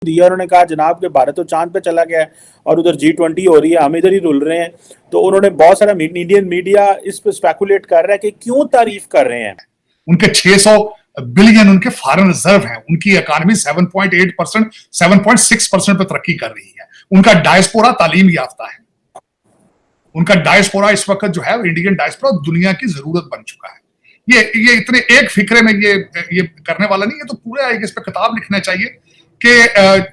दिया। उन्होंने कहा जनाब कि भारत तो चांद पे चला गया है और उधर G20 हो रही है, हम इधर ही रुल रहे हैं। तो उन्होंने बहुत सारा इंडियन मीडिया इस पर स्पेकुलेट कर रहा है कि क्यों तारीफ कर रहे हैं। उनके 600 बिलियन उनके फॉरेन रिजर्व हैं, उनकी इकोनॉमी 7.8%, 7.6% पे तरक्की कर रही है। उनका डायस्पोरा तालीम याफ्ता है। उनका डायस्पोरा इस वक्त जो है इंडियन डायस्पोरा दुनिया की जरूरत बन चुका है। ये इतने एक फिक्रे में ये करने वाला नहीं है। तो पूरे इस पे किताब लिखना चाहिए कि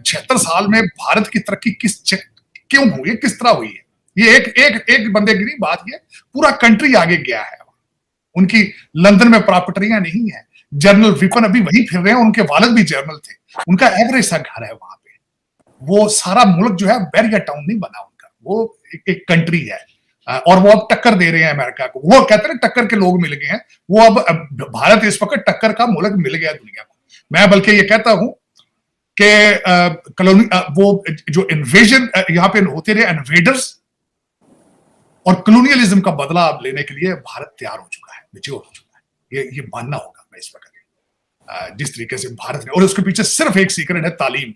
76 साल में भारत की तरक्की क्यों हुई है, किस तरह हुई है। ये एक बंदे की नहीं बात, ये पूरा कंट्री आगे गया है। उनकी लंदन में प्रॉपर्टियां नहीं है। जनरल विपिन अभी वहीं फिर रहे हैं, उनके वालिद भी जनरल थे। उनका एवरेज सा घर है वहां पे। वो सारा मुल्क जो है बैरियर टाउन नहीं बना उनका, वो एक कंट्री है। और वो अब टक्कर दे रहे हैं अमेरिका को। वो कहते हैं टक्कर के लोग मिल गए हैं। वो अब भारत इस वक्त टक्कर का मुल्क मिल गया दुनिया को। मैं बल्कि ये कहता हूं कि कॉलोनी वो जो इन्वेजन यहां पे होते रहे, इन्वेडर्स और कॉलोनियलिज्म का बदला लेने के लिए भारत तैयार हो चुका है, मैच्योर हो चुका है। ये मानना होगा मैं इस वक्त जिस तरीके से भारत ने, और उसके पीछे सिर्फ एक सीक्रेट है, तालीम,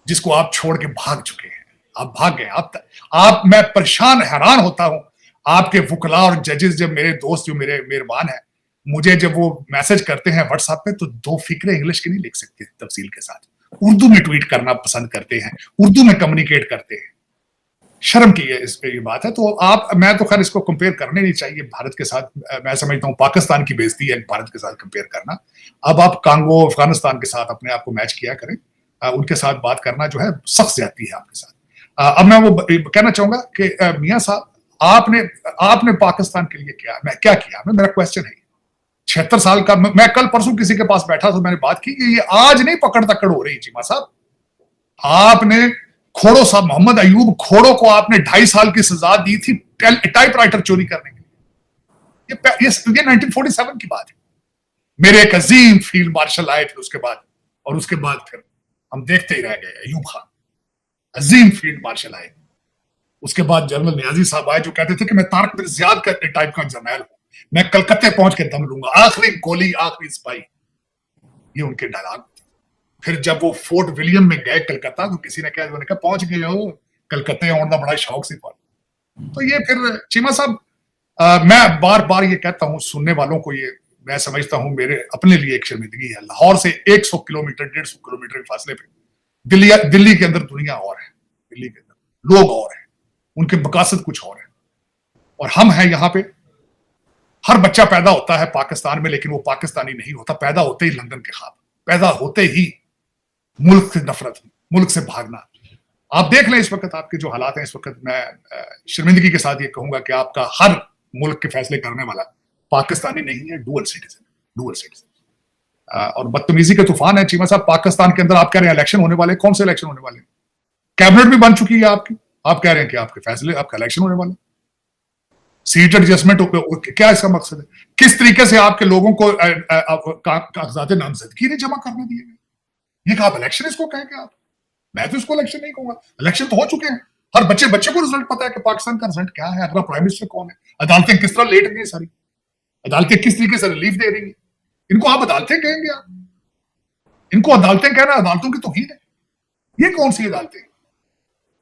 जिसको आप छोड़ के भाग चुके हैं। आप भाग गए। आप मैं परेशान हैरान होता हूं आपके वकला और जजेस, जब मेरे दोस्त जो मेरे मेहरबान हैं, मुझे जब वो मैसेज करते हैं व्हाट्सएप पे, तो 2 फिक्रे इंग्लिश के नहीं लिख सकते तफसील के साथ, उर्दू में ट्वीट करना पसंद करते हैं, उर्दू में कम्युनिकेट करते हैं। शर्म की इस पे ये बात है। तो मैं तो खैर इसको कंपेयर करने नहीं चाहिए भारत के साथ। मैं समझता हूं पाकिस्तान की बेइज्जती है भारत के साथ कंपेयर करना। अब आप कांगो अफगानिस्तान के साथ अपने आप को मैच किया करें। उनके साथ बात करना जो है सख्त ज्यादती है आपके साथ। अब मैं वो कहना चाहूंगा कि मियां साहब, आपने पाकिस्तान के लिए क्या किया? मेरा क्वेश्चन है 76 साल का। मैं कल परसों किसी के पास बैठा तो मैंने बात की कि ये आज नहीं पकड़ तकड़ हो रही चीमा साहब। आपने खोड़ो साहब, मोहम्मद अयूब खोड़ो को आपने 2.5 साल की सजा दी थी टाइपराइटर चोरी करने के लिए। ये 1947 की बात है। मेरे एक अजीम फील्ड मार्शल आए थे उसके बाद, और उसके बाद फिर हम देखते ही रह गए। अयूब खान अजीम फील्ड मार्शल आए। उसके बाद जनरल नियाजी साहब आए जो कहते थे कि मैं तारक बिन ज़ियाद का टाइप का जर्नैल हूं, मैं कलकत्ते पहुंच के दम लूंगा, आखिरी गोली आखिरी सिपाही। ये उनके डायलॉग। फिर जब वो फोर्ट विलियम में गए कलकत्ता, तो किसी ने कहा पहुंच गए हो कलकत्ते, आने का बड़ा शौक सी। तो ये फिर चीमा साहब, मैं बार बार ये कहता हूं सुनने वालों को, ये मैं समझता हूं मेरे अपने लिए एक शर्मिंदगी है। लाहौर से 100 किलोमीटर 150 किलोमीटर के फासले पे दिल्ली के अंदर दुनिया और है, दिल्ली के अंदर लोग और हैं, उनके मकासद कुछ और है, और हम हैं यहाँ पे। हर बच्चा पैदा होता है पाकिस्तान में, लेकिन वो पाकिस्तानी नहीं होता। पैदा होते ही लंदन के ख्वाब, पैदा होते ही मुल्क से नफरत, मुल्क से भागना। आप देख लें इस वक्त आपके जो हालात हैं इस वक्त। मैं शर्मिंदगी के साथ ये कहूंगा कि आपका हर मुल्क के फैसले करने वाला पाकिस्तानी नहीं है, डुअल सिटीजन। और बदतमीजी के तूफान है चीमा साहब पाकिस्तान के अंदर। आप कह रहे हैं इलेक्शन होने वाले, कौन से इलेक्शन होने वाले? कैबिनेट भी बन चुकी है आपकी, आप कह रहे हैं कि आपके फैसले, आपका इलेक्शन होने वाला। सीट एडजस्टमेंट क्या इसका मकसद है? किस तरीके से आपके लोगों को कागजात नामजदगी नहीं जमा करने दिए गए? ये आप इलेक्शन इसको कहेंगे आप? मैं तो इसको इलेक्शन नहीं कहूंगा। इलेक्शन तो हो चुके हैं। हर बच्चे को रिजल्ट पता है कि पाकिस्तान का रिजल्ट क्या है, अगला प्राइम मिनिस्टर कौन है, अदालतें किस तरह लेट गई, सारी अदालतें किस तरीके से रिलीफ दे रही है। इनको आप अदालतें कहेंगे? आप इनको अदालतें कहना, अदालतों की तौहीन है। ये कौन सी अदालतें?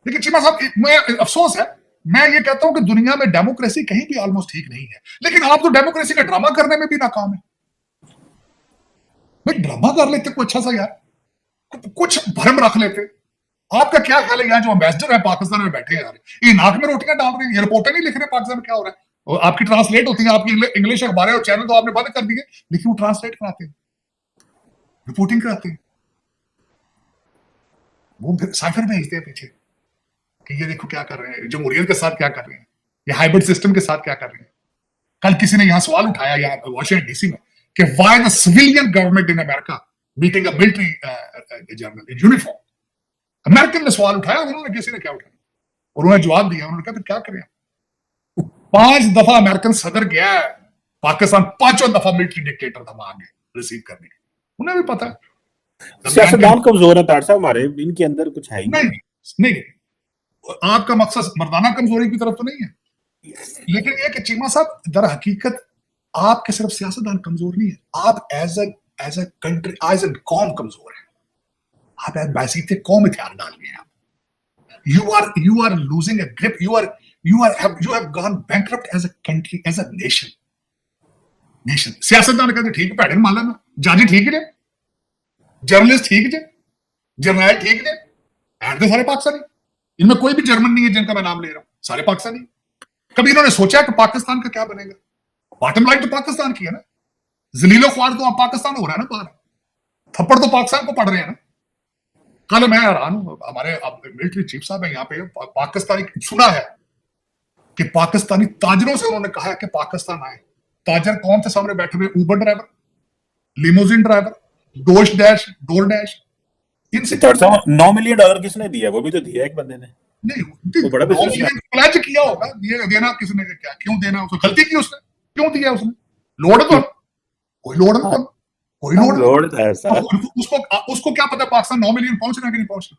लेकिन चीमा साहब, मैं अफसोस है, मैं ये कहता हूं कि दुनिया में डेमोक्रेसी कहीं भी ऑलमोस्ट ठीक नहीं है, लेकिन आप तो डेमोक्रेसी का ड्रामा करने में भी नाकाम है। भाई ड्रामा कर लेते कोई अच्छा सा यार, कुछ भरम रख लेते। आपका क्या ख्याल है, यहाँ जो एम्बेसडर है पाकिस्तान में बैठे हैं, ये नाक में रोटियां डाल रहे हैं, ये रिपोर्टें नहीं लिख रहे पाकिस्तान में क्या हो रहा है। और आपकी ट्रांसलेट होती है, आपकी इंग्लिश अखबारें और चैनल तो आपने बंद कर दिए, लेकिन वो ट्रांसलेट कराते हैं, रिपोर्टिंग कराते हैं, वो फिर साइफर भेजते हैं पीछे कि ये देखो क्या कर रहे हैं, जमहूरियत के साथ क्या कर रहे हैं, ये हाइब्रिड सिस्टम के साथ क्या कर रहे हैं। कल किसी ने यहां सवाल उठाया यहाँ वॉशिंगटन डीसी में कि why the civilian government in America meeting a military general in uniform. American ने सवाल उठाया, उन्होंने किसी ने क्या उठाया, और उन्होंने जवाब दिया। उन्होंने कहा फिर क्या करें, 5 दफा अमेरिकन सदर गया है पाकिस्तान, 5वां दफा मिलिट्री डिक्टेटर था वहां रिसीव करने के। उन्हें भी पता है सियासतदान कमजोर है तार साहब हमारे, इनके अंदर कुछ है ही नहीं। आपका मकसद मर्दाना कमजोरी की तरफ तो नहीं है, लेकिन ये कि चीमा साहब दर हकीकत आपके सिर्फ सियासतदान कमजोर नहीं है, आप as a country, as a कौम कमजोर है। आप एम्बेसी पे कौन हथियार डाल रहे हैं आप? you are losing a grip, you have gone bankrupt as a country, as a nation. सियासतदान कहते ठीक है, भैड़े मान लेना, जज ठीक है, जर्नलिस्ट ठीक है, जर्नैल ठीक है, हैं तो सारे पाकिस्तानी, इनमें कोई भी जर्मन नहीं है जिनका मैं नाम ले रहा हूं, सारे पाकिस्तानी। कभी इन्होंने सोचा कि पाकिस्तान का क्या बनेगा? बॉटम लाइन तो पाकिस्तान की है ना, जलीलो ख्वार तो आप पाकिस्तान हो रहा है ना, बाहर थप्पड़ तो पाकिस्तान को पड़ रहे हैं ना। कल मैं हैरान हूं, हमारे मिलिट्री चीफ साहब है यहाँ पे, पाकिस्तानी सुना है कि पाकिस्तानी ताजरों से उन्होंने कहा है कि पाकिस्तान आए। ताजर कौन थे सामने बैठे हुए? Uber driver, limousine driver, door dash, इनसे $9 मिलियन किसने दिया? वो भी तो दिया एक बंदे ने। नहीं, वो बड़ा बिजनेसमैन प्लेज किया होगा, देना किसने, क्या क्यों देना? उसने गलती की, उसने क्यों दिया? उसने लोड तो कोई लोड नहीं, कोई लोड उसको क्या पता पाकिस्तान 9 मिलियन पहुंचना कि नहीं पहुंचना?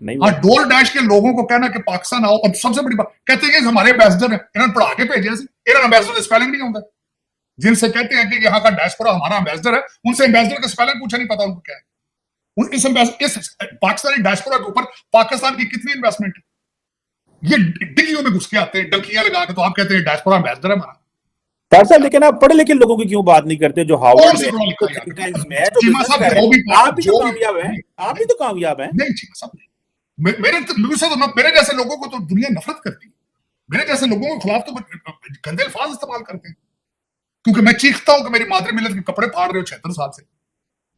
नहीं। डोर डैश के लोगों को कहना कि पाकिस्तान आओ, और सबसे बड़ी बात कहते हैं कि हमारे एम्बेसडर है, इन्होंने पढ़ा के भेजे, इन्होंने एम्बेसडर स्पेलिंग नहीं होता। जिनसे कहते हैं कि यहाँ का डायस्पोरा हमारा एम्बेसडर है, उनसे एम्बेसडर का स्पेलिंग पूछा नहीं पता उनको क्या है। इस पाकिस्तानी डायस्पोरा के ऊपर पाकिस्तान की कितनी इन्वेस्टमेंट है? ये डिग्गियों में घुस के आते हैं डंकियां लगा के, तो आप कहते हैं डायस्पोरा एम्बेसडर है हमारा। सर लेकिन आप पढ़े लिखे लोगों की क्यों बात नहीं करते जो हार्वर्ड में है, आप भी तो कामयाब हैं। नहीं, मेरे जैसे लोगों को तो दुनिया नफरत करती है, मेरे जैसे लोगों के खिलाफ तो गंदे अल्फाज इस्तेमाल करते हैं, क्योंकि मैं चीखता हूं कि मेरी मादरी मिलत के कपड़े फाड़ रहे हो 76 साल से,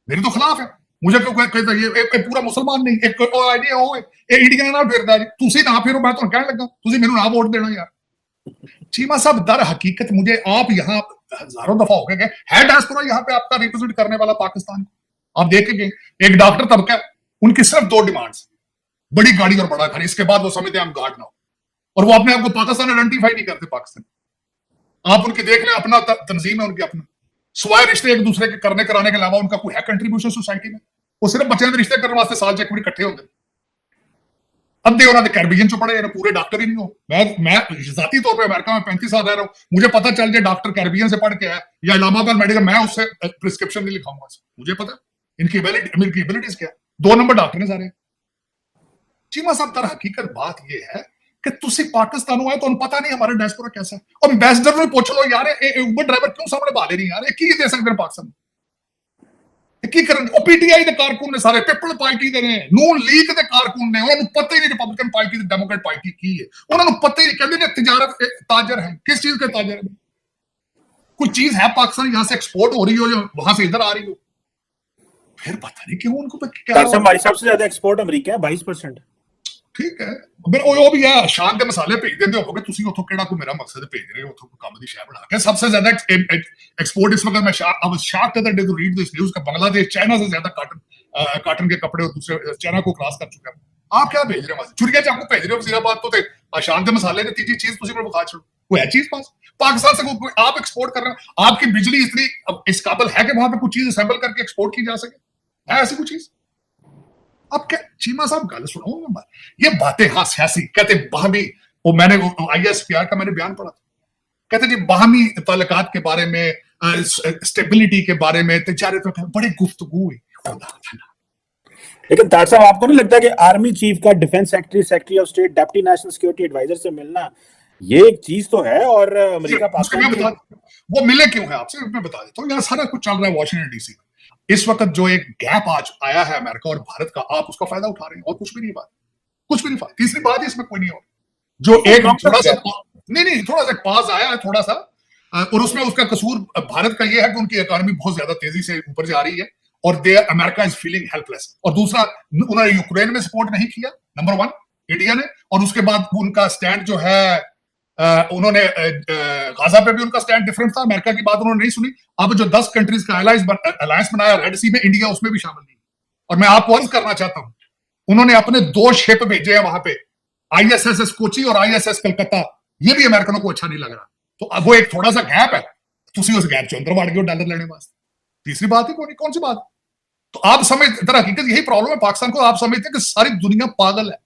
मेरी तो खिलाफ है। मुझे क्यों कहते ये पूरा मुसलमान नहीं, एक आइडिया हो इंडिया ना फिरदा जी, तुसी ना फिरो, मैं तो कहने लगा तुसी मेनू ना वोट देना यार। चीमा साहब, दर हकीकत मुझे आप यहाँ हजारों दफा हो गए है डायस्पोरा यहाँ पे आपका रिप्रेजेंट करने वाला पाकिस्तान, आप देखेंगे एक डॉक्टर तबका, उनकी सिर्फ 2 डिमांड्स, बड़ी गाड़ी और बड़ा घर, इसके बाद वो समझते हैं हम गार्ड ना हो, और वो अपने आप को पाकिस्तान आइडेंटिफाई नहीं करते पाकिस्तान। आप उनकी देख लें, अपना तंजीम है उनकी, अपना स्वाय रिश्ते एक दूसरे के करने कराने के अलावा उनका कोई है कंट्रीब्यूशन सोसाइटी में? वो सिर्फ बच्चों के रिश्ते करने वास्ते साल च एक बार इकट्ठे होंगे। अद्धे उन्होंने कैरिबियन चो पढ़े, पूरे डॉक्टर ही नहीं हो। मैं जाती तौर पे अमेरिका में 35 साल रह रहा हूँ, मुझे पता चल जाए डॉक्टर कैरिबियन से पढ़ के है या इलाहाबाद मेडिकल, मैं उससे प्रिस्क्रिप्शन नहीं लिखाऊंगा, मुझे पता इनकी एबिलिटीज क्या, 2 नंबर डॉक्टर ने सारे। चीमा साहब, दर हकीकत बात ये है कि तुसी पाकिस्तान आए तो पता नहीं हमारा डायस्पोरा कैसा है, और एम्बेसडर ने पूछ लो यार, उबर ड्राइवर क्यों सामने बाले नहीं यार, की दे सकते पाकिस्तान की करन? पीटीआई के कारकुन ने सारे, पीपल पार्टी के ने, नून लीग के कारकुन ने, उन्होंने पता ही नहीं रिपब्लिकन पार्टी ते डेमोक्रेट पार्टी की है, उन्होंने पता ही नहीं, कहते हैं तिजारत ताजर है, किस चीज के ताजर है? कोई चीज है पाकिस्तान यहां से एक्सपोर्ट हो रही हो जो वहां से इधर आ रही हो, फिर पता नहीं क्यों उनको क्या। हमारी सबसे ज्यादा एक्सपोर्ट अमेरिका है 22%। ठीक है, फिर वो भी है शान के मसाले भेज देते हो तुसी उथों केड़ा कोई मेरा मकसद भेज रहे हो उथों काम दी शय बना के। सबसे ज्यादा एक्सपोर्ट इस वक्त मैं I was shocked that day to read this news का बांग्लादेश चाइना से ज्यादा कॉटन के कपड़े और दूसरे चाइना को क्रॉस कर चुका है। आप क्या भेज रहे हो? चुरिया चाकू भेज रहे हो वजीराबाद तो ते शान के मसाले ने तीसरी चीज तुसी पर बखा छोड़ो, वो है चीज पास पाकिस्तान से कोई आप एक्सपोर्ट कर रहे हो? आपकी बिजली इतनी इस काबिल है कि वहां पे कुछ चीज असेंबल करके एक्सपोर्ट की जा सके? है ऐसी कुछ चीज? अब क्या चीमा साहब गल सुनो, ये बातें हाँ सियासी कहते बाहमी, वो मैंने ISPR का मैंने बयान पढ़ा था, कहते जी बाहमी ताल्लुकात के बारे में, स्टेबिलिटी के बारे में, तिजारत में बड़ी गुफ्तगू हुई। लेकिन तार साहब, आपको नहीं लगता कि आर्मी चीफ का defence secretary of state, deputy national security adviser से मिलना ये एक चीज तो है? और अमेरिका पाकिस्तान वो मिले क्यों है आपसे मैं बता देता हूँ। यहाँ सारा कुछ चल रहा है वॉशिंगटन DC में इस वक्त, जो एक गैप आज आया है अमेरिका और भारत का, आप उसका फायदा उठा रहे हैं और कुछ भी नहीं बात, कुछ भी नहीं फायदा। तीसरी बात इसमें कोई नहीं हो, जो एक थोड़ा सा थोड़ा सा पास आया है थोड़ा सा, और उसमें उसका कसूर भारत का ये है कि उनकी इकोनॉमी बहुत ज्यादा तेजी से ऊपर जा रही है और अमेरिका इज फीलिंग हेल्पलेस। और दूसरा, उन्होंने यूक्रेन में सपोर्ट नहीं किया, नंबर 1 इंडिया ने, और उसके बाद उनका स्टैंड जो है उन्होंने गाजा पे भी उनका स्टैंड डिफरेंट था, अमेरिका की बात उन्होंने नहीं सुनी। अब जो 10 कंट्रीज का अलायंस बनाया रेड सी में, इंडिया उसमें भी शामिल नहीं। और मैं आपको अर्ज करना चाहता हूं, उन्होंने अपने 2 शिप भेजे हैं वहां पे, ISS कोची और ISS कलकत्ता, ये भी अमेरिकनों को अच्छा नहीं लग रहा। तो अब वो एक थोड़ा सा गैप है, तुसी उस गैप चो अंदर वड़ गए डॉलर लेने वास्ते। तीसरी बात ही कौन सी बात? तो आप समझ, दर हकीकत यही प्रॉब्लम है पाकिस्तान को, आप समझते हैं कि सारी दुनिया पागल है,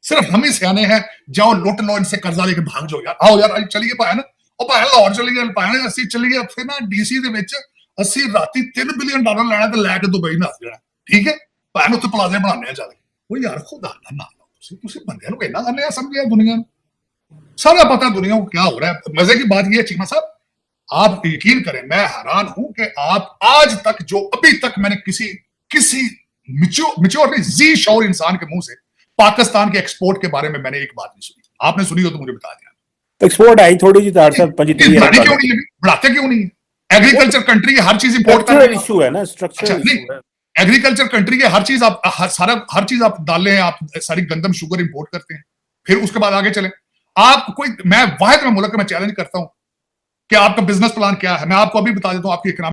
सिर्फ हम ही सियाने हैं, जाओ लुट लो इनसे, कर्जा लेके भाग जाओ यार, आओ यार चलिए पाए ना, और पाए लाहौर चलिए, पाए 80 चलिए, फिर ना DC ਦੇ ਵਿੱਚ 80 राती $3 बिलियन ਲੈਣਾ ਤੇ ਲੈ ਕੇ ਦੁਬਈ ਨਾ ਜਾਣਾ, ठीक है? ਭੈਣ ਉੱਤੇ ਪਲਾਜ਼ੇ ਬਣਾਉਂਦੇ ਆ ਜਾ ਕੇ। ਉਹ ਯਾਰ ਖੁਦਾ ਦਾ ਨਾਮ ਲਓ, ਤੁਸੀਂ ਬੰਦਿਆਂ ਨੂੰ ਇੰਨਾ ਅੰਨ੍ਹੇ ਸਮਝਿਆ ਦੁਨੀया ਨੂੰ। सारा पता दुनिया को क्या हो रहा है। मजे की बात यह है चीमा साहब, आप यकीन करें, मैं हैरान हूं कि आप आज तक जो अभी तक मैंने किसी मिच्योर जी शोर इंसान के मुंह से पाकिस्तान के एक्सपोर्ट के बारे में मैंने एक बात नहीं सुनी। आपने सुनी हो तो मुझे बता दिया। एक्सपोर्ट आई थोड़ी जी तार साहब, क्यों नहीं बढ़ाते, क्यों नहीं? एग्रीकल्चर कंट्री की हर चीज इंपोर्ट कर रहे इशू है ना, स्ट्रक्चरल इशू है। एग्रीकल्चर कंट्री के हर चीज आप हर चीज आप डाल लें, आप सारी गंदम शुगर इंपोर्ट करते हैं, फिर उसके बाद आगे चलें। आप कोई, मैं वाहिद में मुल्क में चैलेंज करता हूं कि आपका बिजनेस प्लान क्या है। मैं आपको अभी बता देता हूं आपकी इकोनॉमी